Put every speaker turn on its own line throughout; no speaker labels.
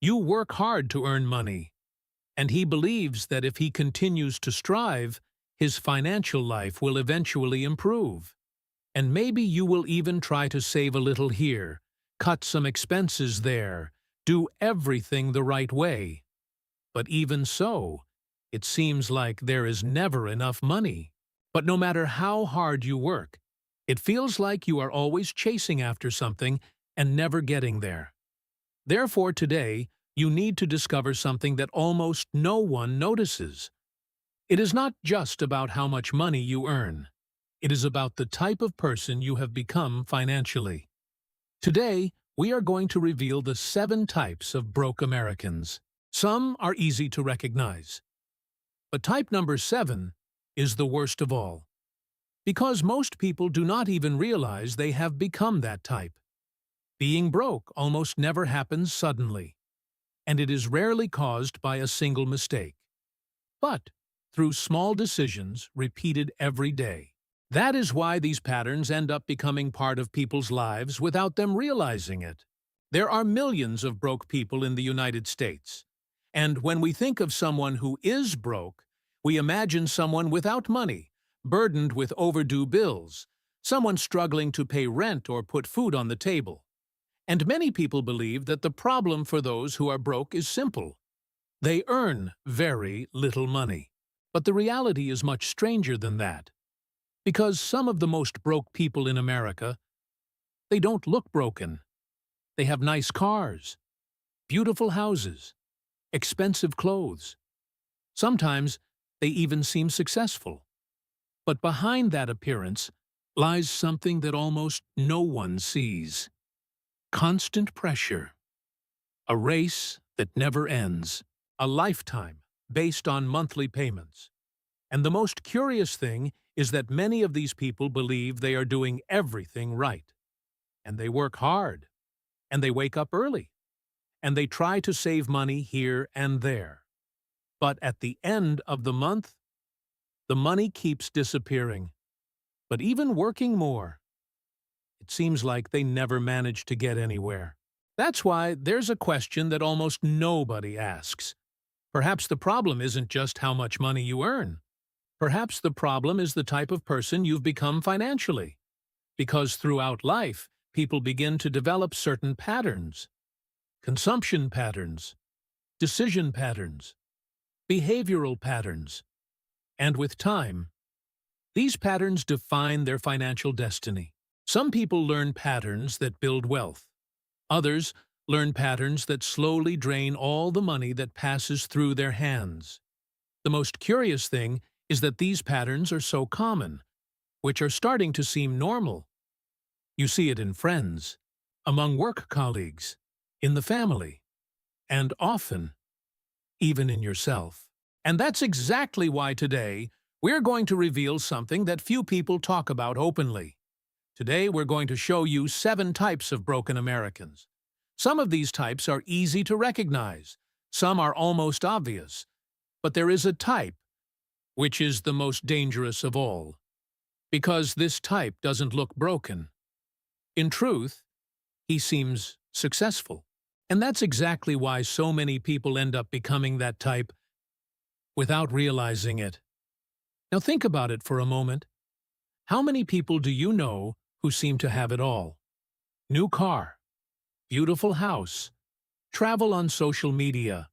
You work hard to earn money, and he believes that if he continues to strive, his financial life will eventually improve. And maybe you will even try to save a little here, cut some expenses there, do everything the right way. But even so, it seems like there is never enough money. But no matter how hard you work, it feels like you are always chasing after something and never getting there. Therefore, today, you need to discover something that almost no one notices. It is not just about how much money you earn. It is about the type of person you have become financially. Today, we are going to reveal the 7 types of broke Americans. Some are easy to recognize. But type number 7 is the worst of all. Because most people do not even realize they have become that type. Being broke almost never happens suddenly, and it is rarely caused by a single mistake, but through small decisions repeated every day. That is why these patterns end up becoming part of people's lives without them realizing it. There are millions of broke people in the United States, and when we think of someone who is broke, we imagine someone without money, burdened with overdue bills, someone struggling to pay rent or put food on the table. And many people believe that the problem for those who are broke is simple. They earn very little money. But the reality is much stranger than that. Because some of the most broke people in America, they don't look broken. They have nice cars, beautiful houses, expensive clothes. Sometimes they even seem successful. But behind that appearance lies something that almost no one sees. Constant pressure. A race that never ends. A lifetime based on monthly payments. And the most curious thing is that many of these people believe they are doing everything right. And they work hard. And they wake up early. And they try to save money here and there. But at the end of the month, the money keeps disappearing. But even working more, it seems like they never manage to get anywhere. That's why there's a question that almost nobody asks. Perhaps the problem isn't just how much money you earn. Perhaps the problem is the type of person you've become financially. Because throughout life, people begin to develop certain patterns. Consumption patterns, decision patterns, behavioral patterns. And with time, these patterns define their financial destiny. Some people learn patterns that build wealth. Others learn patterns that slowly drain all the money that passes through their hands. The most curious thing is that these patterns are so common, which are starting to seem normal. You see it in friends, among work colleagues, in the family, and often, even in yourself. And that's exactly why today, we're going to reveal something that few people talk about openly. Today, we're going to show you 7 types of broken Americans. Some of these types are easy to recognize. Some are almost obvious. But there is a type, which is the most dangerous of all. Because this type doesn't look broken. In truth, he seems successful. And that's exactly why so many people end up becoming that type without realizing it. Now think about it for a moment. How many people do you know who seem to have it all? New car, beautiful house, travel on social media.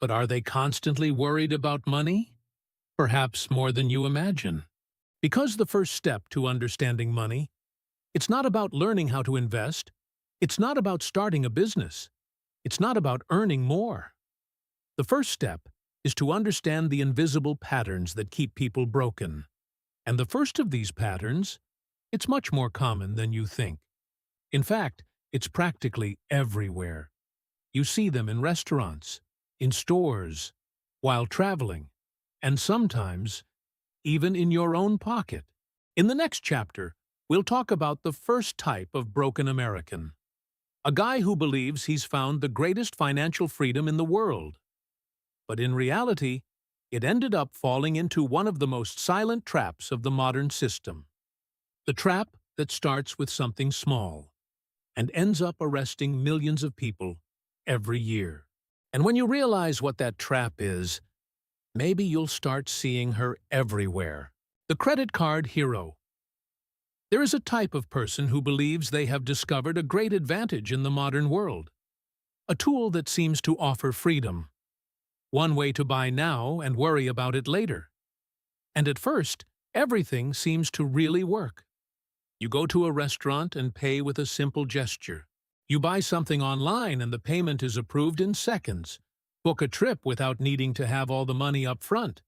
But are they constantly worried about money? Perhaps more than you imagine. Because the first step to understanding money, it's not about learning how to invest. It's not about starting a business. It's not about earning more. The first step is to understand the invisible patterns that keep people broken. And the first of these patterns, it's much more common than you think. In fact, it's practically everywhere. You see them in restaurants, in stores, while traveling, and sometimes even in your own pocket. In the next chapter, we'll talk about the first type of broken American. A guy who believes he's found the greatest financial freedom in the world. But in reality, it ended up falling into one of the most silent traps of the modern system. The trap that starts with something small and ends up arresting millions of people every year. And when you realize what that trap is, maybe you'll start seeing her everywhere. The credit card hero. There is a type of person who believes they have discovered a great advantage in the modern world. A tool that seems to offer freedom. One way to buy now and worry about it later. And at first, everything seems to really work. You go to a restaurant and pay with a simple gesture. You buy something online and the payment is approved in seconds. Book a trip without needing to have all the money up front.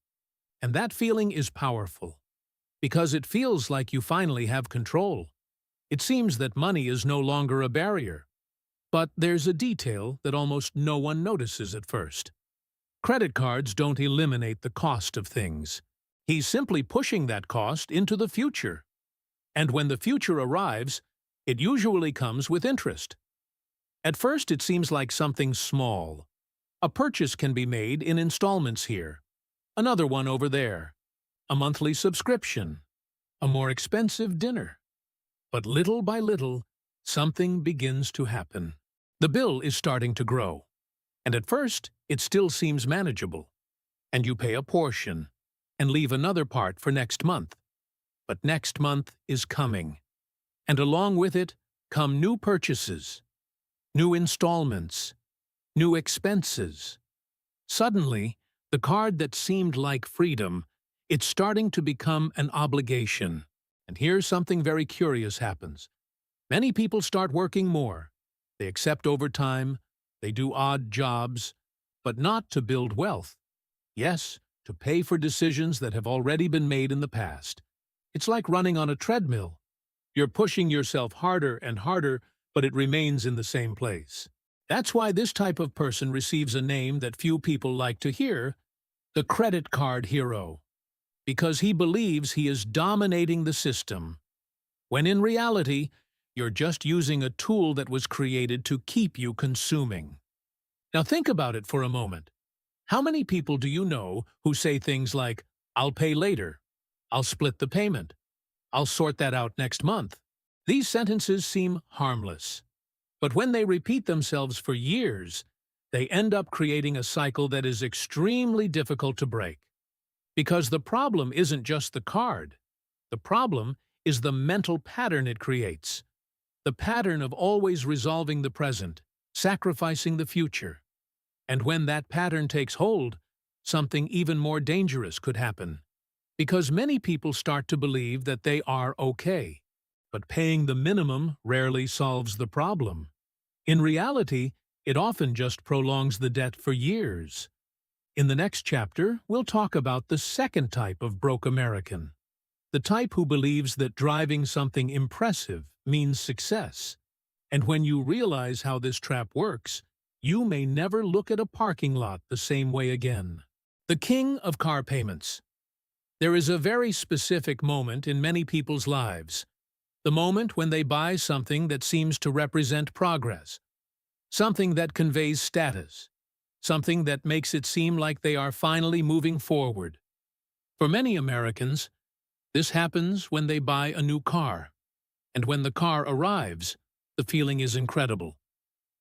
And that feeling is powerful, because it feels like you finally have control. It seems that money is no longer a barrier. But there's a detail that almost no one notices at first. Credit cards don't eliminate the cost of things. He's simply pushing that cost into the future. And when the future arrives, it usually comes with interest. At first, it seems like something small. A purchase can be made in installments here, another one over there, a monthly subscription, a more expensive dinner. But little by little, something begins to happen. The bill is starting to grow. And at first, it still seems manageable. And you pay a portion and leave another part for next month. But next month is coming. And along with it come new purchases, new installments, new expenses. Suddenly, the card that seemed like freedom, it's starting to become an obligation. And here's something very curious happens. Many people start working more. They accept overtime, they do odd jobs, but not to build wealth. Yes, to pay for decisions that have already been made in the past. It's like running on a treadmill. You're pushing yourself harder and harder, but it remains in the same place. That's why this type of person receives a name that few people like to hear, the credit card hero, because he believes he is dominating the system, when in reality, you're just using a tool that was created to keep you consuming. Now think about it for a moment. How many people do you know who say things like, "I'll pay later," "I'll split the payment," "I'll sort that out next month"? These sentences seem harmless. But when they repeat themselves for years, they end up creating a cycle that is extremely difficult to break. Because the problem isn't just the card. The problem is the mental pattern it creates. The pattern of always resolving the present, sacrificing the future. And when that pattern takes hold, something even more dangerous could happen. Because many people start to believe that they are okay. But paying the minimum rarely solves the problem. In reality, it often just prolongs the debt for years. In the next chapter, we'll talk about the second type of broke American. The type who believes that driving something impressive means success. And when you realize how this trap works, you may never look at a parking lot the same way again. The king of car payments. There is a very specific moment in many people's lives. The moment when they buy something that seems to represent progress. Something that conveys status. Something that makes it seem like they are finally moving forward. For many Americans, this happens when they buy a new car. And when the car arrives, the feeling is incredible.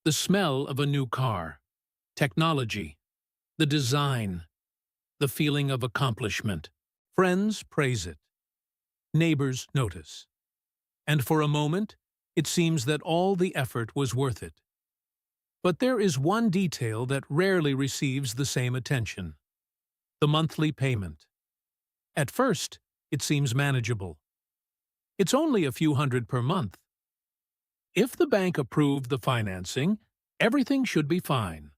The smell of a new car, technology, the design, the feeling of accomplishment. Friends praise it. Neighbors notice. And for a moment, it seems that all the effort was worth it. But there is one detail that rarely receives the same attention. The monthly payment. At first, it seems manageable. It's only a few hundred per month. If the bank approved the financing, everything should be fine.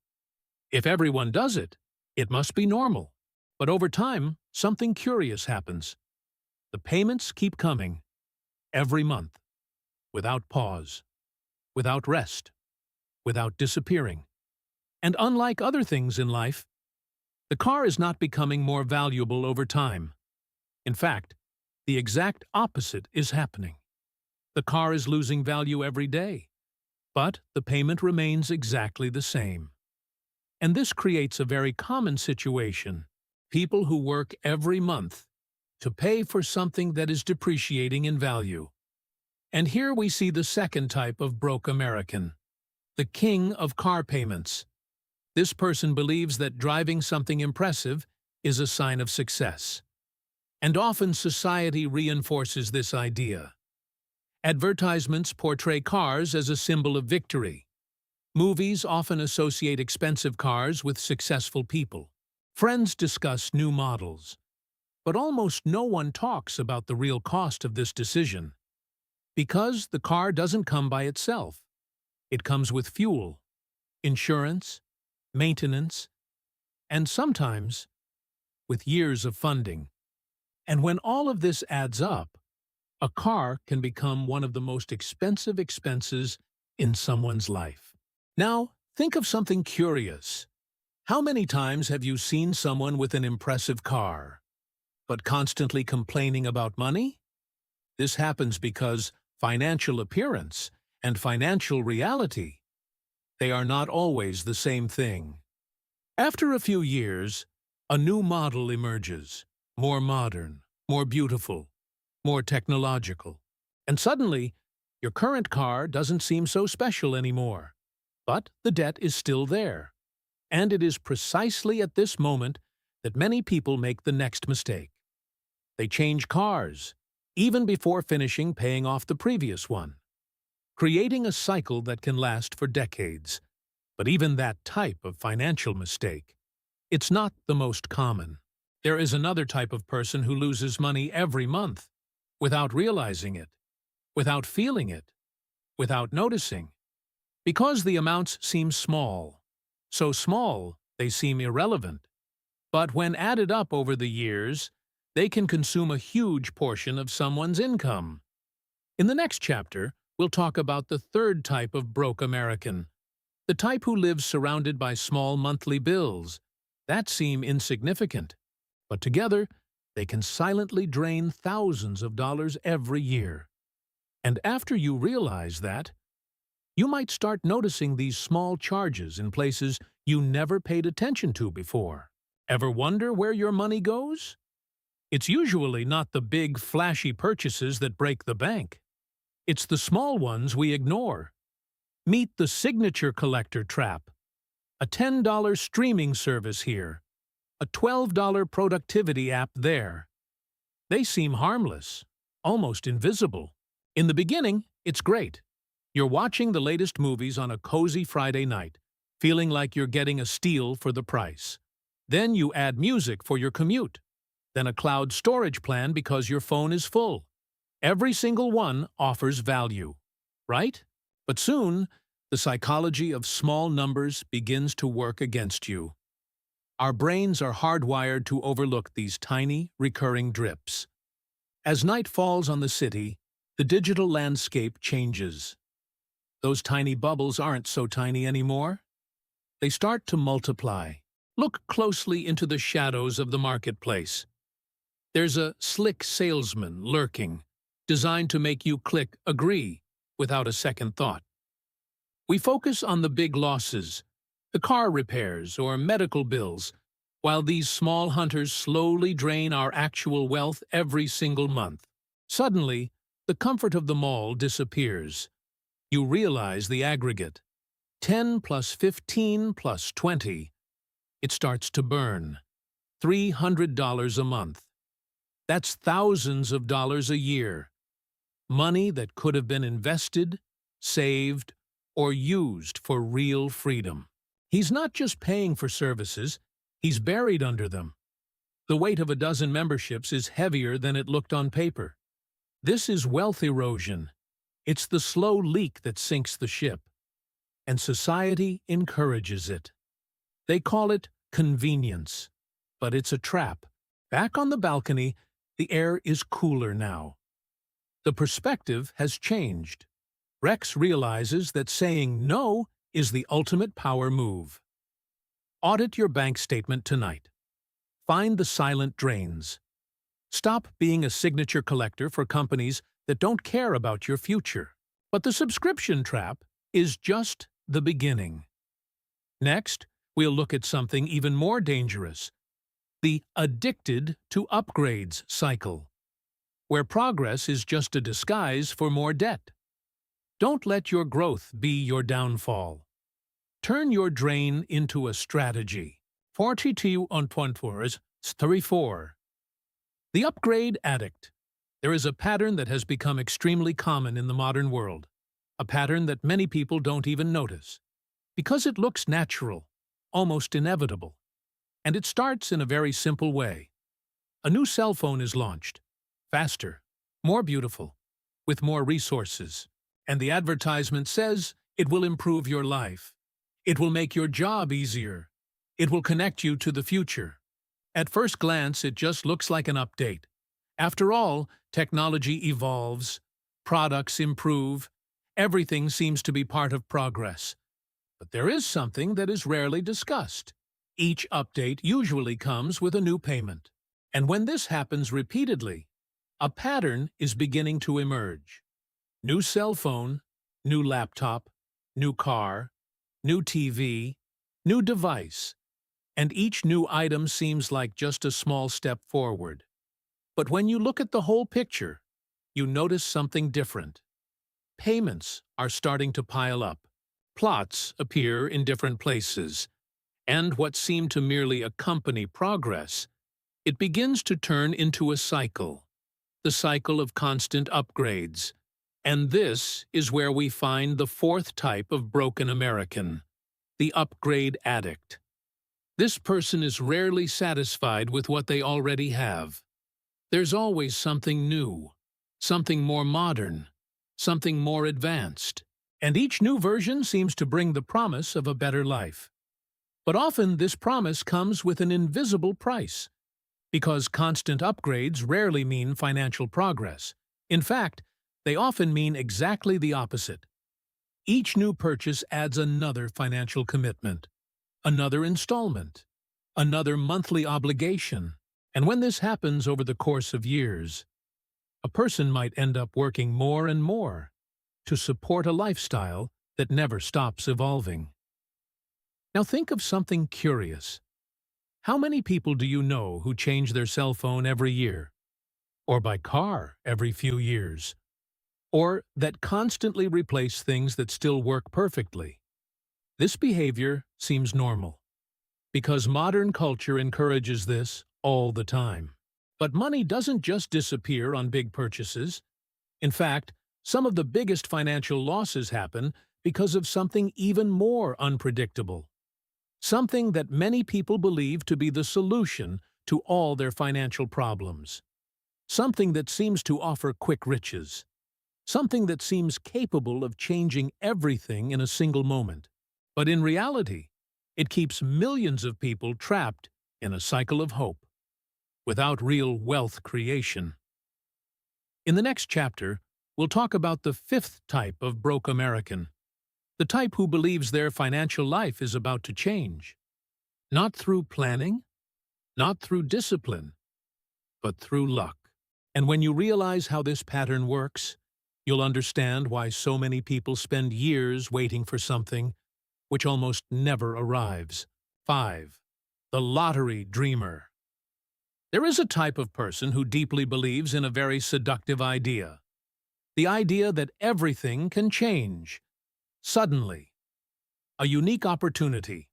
If everyone does it, it must be normal. But over time, something curious happens. The payments keep coming, every month, without pause, without rest, without disappearing. And unlike other things in life, the car is not becoming more valuable over time. In fact, the exact opposite is happening. The car is losing value every day, but the payment remains exactly the same. And this creates a very common situation. People who work every month to pay for something that is depreciating in value. And here we see the second type of broke American. the king of car payments. This person believes that driving something impressive is a sign of success. And often society reinforces this idea. Advertisements portray cars as a symbol of victory. Movies often associate expensive cars with successful people. Friends discuss new models. But almost no one talks about the real cost of this decision. Because the car doesn't come by itself. It comes with fuel, insurance, maintenance, and sometimes with years of funding. And when all of this adds up, a car can become one of the most expensive expenses in someone's life. Now, think of something curious. How many times have you seen someone with an impressive car, but constantly complaining about money? This happens because financial appearance and financial reality, they are not always the same thing. After a few years, a new model emerges, more modern, more beautiful, more technological. And suddenly, your current car doesn't seem so special anymore. But the debt is still there. And it is precisely at this moment that many people make the next mistake. They change cars, even before finishing paying off the previous one, creating a cycle that can last for decades. But even that type of financial mistake, it's not the most common. There is another type of person who loses money every month, without realizing it, without feeling it, without noticing. Because the amounts seem small, so small they seem irrelevant. But when added up over the years, they can consume a huge portion of someone's income. In the next chapter, we'll talk about the third type of broke American, the type who lives surrounded by small monthly bills that seem insignificant, but together they can silently drain thousands of dollars every year. And after you realize that, you might start noticing these small charges in places you never paid attention to before. Ever wonder where your money goes? It's usually not the big, flashy purchases that break the bank. It's the small ones we ignore. Meet the signature collector trap. A $10 streaming service here. A $12 productivity app there. They seem harmless, almost invisible. In the beginning, it's great. You're watching the latest movies on a cozy Friday night, feeling like you're getting a steal for the price. Then you add music for your commute. Then a cloud storage plan because your phone is full. Every single one offers value, right? But soon, the psychology of small numbers begins to work against you. Our brains are hardwired to overlook these tiny, recurring drips. As night falls on the city, the digital landscape changes. Those tiny bubbles aren't so tiny anymore. They start to multiply. Look closely into the shadows of the marketplace. There's a slick salesman lurking, designed to make you click agree without a second thought. We focus on the big losses, the car repairs or medical bills, while these small hunters slowly drain our actual wealth every single month. Suddenly, the comfort of the mall disappears. You realize the aggregate. 10 plus 15 plus 20. It starts to burn. $300 a month. That's thousands of dollars a year. Money that could have been invested, saved, or used for real freedom. He's not just paying for services, he's buried under them. The weight of a dozen memberships is heavier than it looked on paper. This is wealth erosion. It's the slow leak that sinks the ship. And society encourages it. They call it convenience. But it's a trap. Back on the balcony, the air is cooler now. The perspective has changed. Rex realizes that saying no is the ultimate power move. Audit your bank statement tonight. Find the silent drains. Stop being a signature collector for companies that don't care about your future. But the subscription trap is just the beginning. Next, we'll look at something even more dangerous, the addicted to upgrades cycle, where progress is just a disguise for more debt. Don't let your growth be your downfall. Turn your drain into a strategy. 42.4. The upgrade addict. There is a pattern that has become extremely common in the modern world, a pattern that many people don't even notice, because it looks natural, almost inevitable. And it starts in a very simple way. A new cell phone is launched, faster, more beautiful, with more resources. And the advertisement says it will improve your life. It will make your job easier. It will connect you to the future. At first glance, it just looks like an update. After all, technology evolves, products improve, everything seems to be part of progress. But there is something that is rarely discussed. Each update usually comes with a new payment. And when this happens repeatedly, a pattern is beginning to emerge. New cell phone, new laptop, new car, new TV, new device, and each new item seems like just a small step forward. But when you look at the whole picture, you notice something different. Payments are starting to pile up. Plots appear in different places. And what seemed to merely accompany progress, it begins to turn into a cycle. The cycle of constant upgrades. And this is where we find the fourth type of broken American, the upgrade addict. This person is rarely satisfied with what they already have. There's always something new, something more modern, something more advanced, and each new version seems to bring the promise of a better life. But often this promise comes with an invisible price, because constant upgrades rarely mean financial progress. In fact, they often mean exactly the opposite. Each new purchase adds another financial commitment, another installment, another monthly obligation. And when this happens over the course of years, a person might end up working more and more to support a lifestyle that never stops evolving. Now think of something curious. How many people do you know who change their cell phone every year? Or buy car every few years? Or that constantly replace things that still work perfectly? This behavior seems normal, because modern culture encourages this all the time. But money doesn't just disappear on big purchases. In fact, some of the biggest financial losses happen because of something even more unpredictable. Something that many people believe to be the solution to all their financial problems. Something that seems to offer quick riches. Something that seems capable of changing everything in a single moment. But in reality, it keeps millions of people trapped in a cycle of hope, without real wealth creation. In the next chapter, we'll talk about the fifth type of broke American, the type who believes their financial life is about to change. Not through planning, not through discipline, but through luck. And when you realize how this pattern works, you'll understand why so many people spend years waiting for something which almost never arrives. 5. The lottery dreamer. There is a type of person who deeply believes in a very seductive idea. The idea that everything can change. Suddenly. A unique opportunity.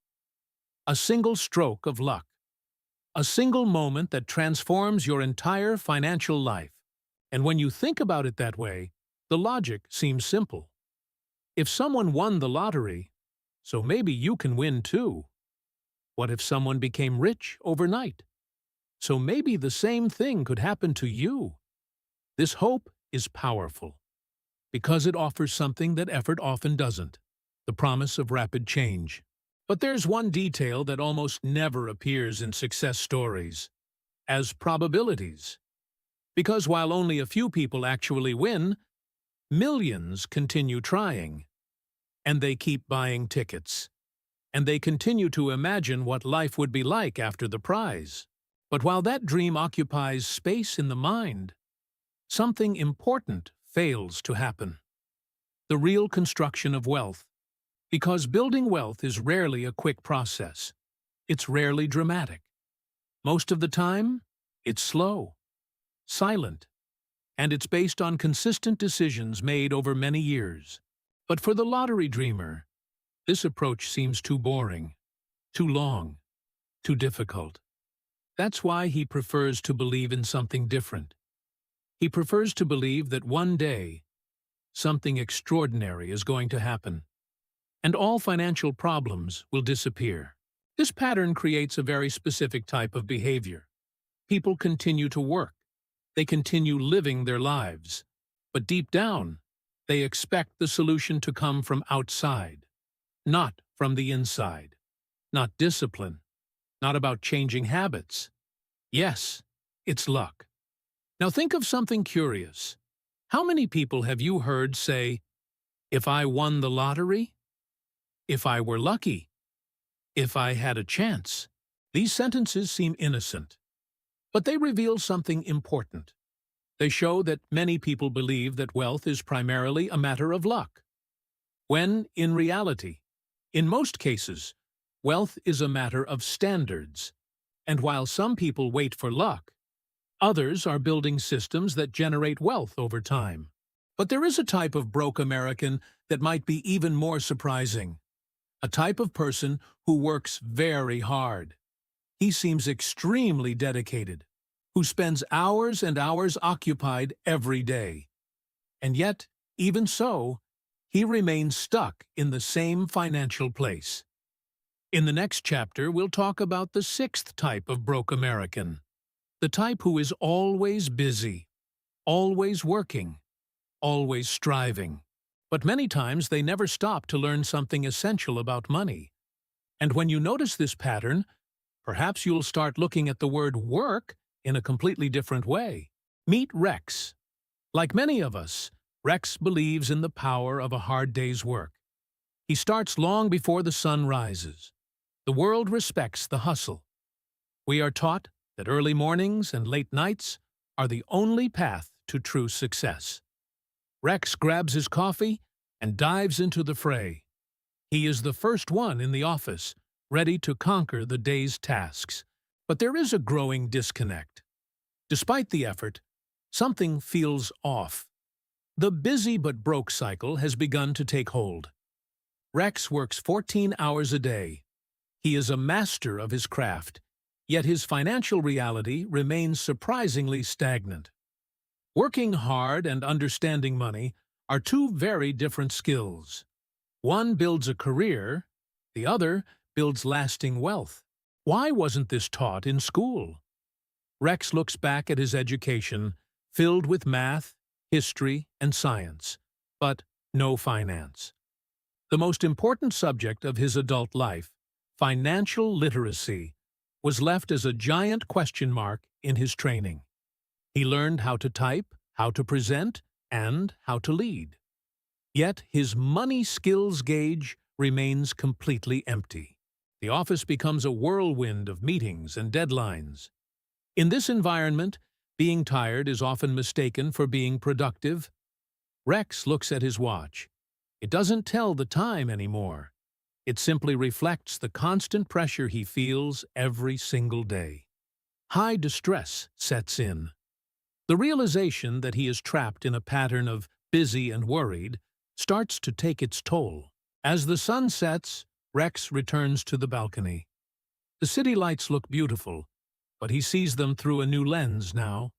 A single stroke of luck. A single moment that transforms your entire financial life. And when you think about it that way, the logic seems simple. If someone won the lottery, so maybe you can win too. What if someone became rich overnight? So maybe the same thing could happen to you. This hope is powerful, because it offers something that effort often doesn't, the promise of rapid change. But there's one detail that almost never appears in success stories, as probabilities. Because while only a few people actually win, millions continue trying. And they keep buying tickets. And they continue to imagine what life would be like after the prize. But while that dream occupies space in the mind, something important fails to happen. The real construction of wealth. Because building wealth is rarely a quick process. It's rarely dramatic. Most of the time, it's slow, silent, and it's based on consistent decisions made over many years. But for the lottery dreamer, This approach seems too boring, too long, too difficult. That's why he prefers to believe in something different. He prefers to believe that one day, something extraordinary is going to happen, and all financial problems will disappear. This pattern creates a very specific type of behavior. People continue to work. They continue living their lives. But deep down, they expect the solution to come from outside, not from the inside. Not discipline, not about changing habits. Yes, it's luck. Now think of something curious. How many people have you heard say, "If I won the lottery? If I were lucky? If I had a chance?" These sentences seem innocent, but they reveal something important. They show that many people believe that wealth is primarily a matter of luck, when, in reality, in most cases, wealth is a matter of standards. And while some people wait for luck, others are building systems that generate wealth over time. But there is a type of broke American that might be even more surprising. A type of person who works very hard. He seems extremely dedicated, who spends hours and hours occupied every day. And yet, even so, he remains stuck in the same financial place. In the next chapter, we'll talk about the sixth type of broke American. The type who is always busy, always working, always striving. But many times they never stop to learn something essential about money. And when you notice this pattern, perhaps you'll start looking at the word work in a completely different way. Meet Rex. Like many of us, Rex believes in the power of a hard day's work. He starts long before the sun rises. The world respects the hustle. We are taught that early mornings and late nights are the only path to true success. Rex grabs his coffee and dives into the fray. He is the first one in the office, ready to conquer the day's tasks. But there is a growing disconnect. Despite the effort, something feels off. The busy but broke cycle has begun to take hold. Rex works 14 hours a day. He is a master of his craft, yet his financial reality remains surprisingly stagnant. Working hard and understanding money are two very different skills. One builds a career, the other builds lasting wealth. Why wasn't this taught in school? Rex looks back at his education, filled with math, history, and science, but no finance. The most important subject of his adult life, financial literacy, was left as a giant question mark in his training. He learned how to type, how to present, and how to lead. Yet his money skills gauge remains completely empty. The office becomes a whirlwind of meetings and deadlines. In this environment, being tired is often mistaken for being productive. Rex looks at his watch. It doesn't tell the time anymore. It simply reflects the constant pressure he feels every single day. High distress sets in. The realization that he is trapped in a pattern of busy and worried starts to take its toll. As the sun sets, Rex returns to the balcony. The city lights look beautiful, but he sees them through a new lens now.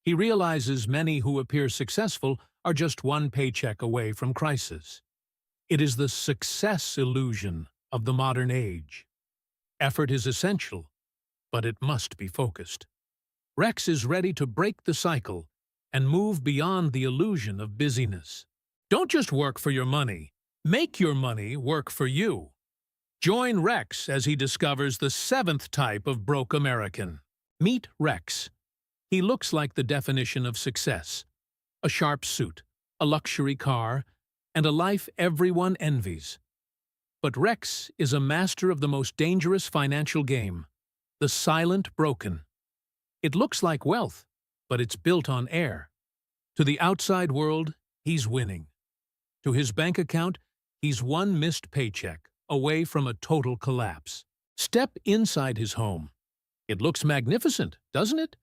He realizes many who appear successful are just one paycheck away from crisis. It is the success illusion of the modern age. Effort is essential, but it must be focused. Rex is ready to break the cycle and move beyond the illusion of busyness. Don't just work for your money. Make your money work for you. Join Rex as he discovers the seventh type of broke American. Meet Rex. He looks like the definition of success. A sharp suit, a luxury car, and a life everyone envies. But Rex is a master of the most dangerous financial game, the silent broken. It looks like wealth, but it's built on air. To the outside world, he's winning. To his bank account, he's one missed paycheck away from a total collapse. Step inside his home. It looks magnificent, doesn't it?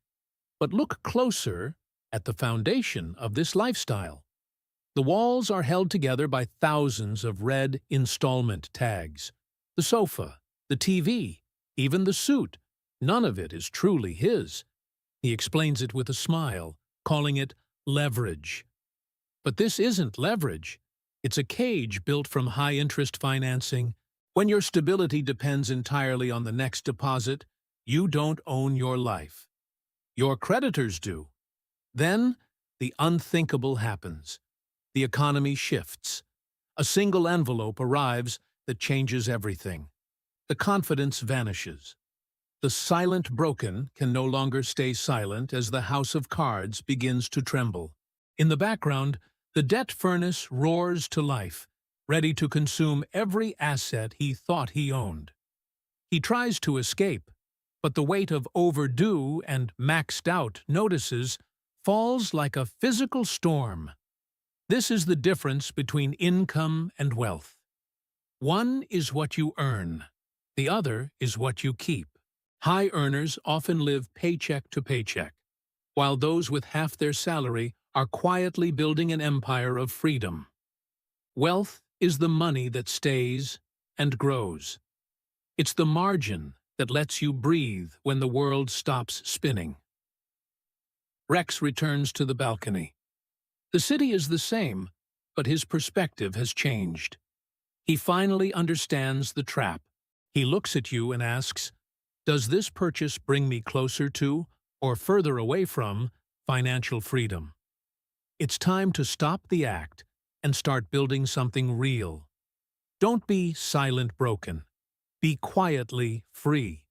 But look closer at the foundation of this lifestyle. The walls are held together by thousands of red installment tags. The sofa, the TV, even the suit, none of it is truly his. He explains it with a smile, calling it leverage. But this isn't leverage. It's a cage built from high-interest financing. When your stability depends entirely on the next deposit, you don't own your life. Your creditors do. Then, the unthinkable happens. The economy shifts. A single envelope arrives that changes everything. The confidence vanishes. The silent broken can no longer stay silent as the house of cards begins to tremble. In the background, the debt furnace roars to life, ready to consume every asset he thought he owned. He tries to escape, but the weight of overdue and maxed out notices falls like a physical storm. This is the difference between income and wealth. One is what you earn. The other is what you keep. High earners often live paycheck to paycheck, while those with half their salary are quietly building an empire of freedom. Wealth is the money that stays and grows. It's the margin that lets you breathe when the world stops spinning. Rex returns to the balcony. The city is the same, but his perspective has changed. He finally understands the trap. He looks at you and asks, "Does this purchase bring me closer to, or further away from, financial freedom?" It's time to stop the act and start building something real. Don't be silent broken. Be quietly free.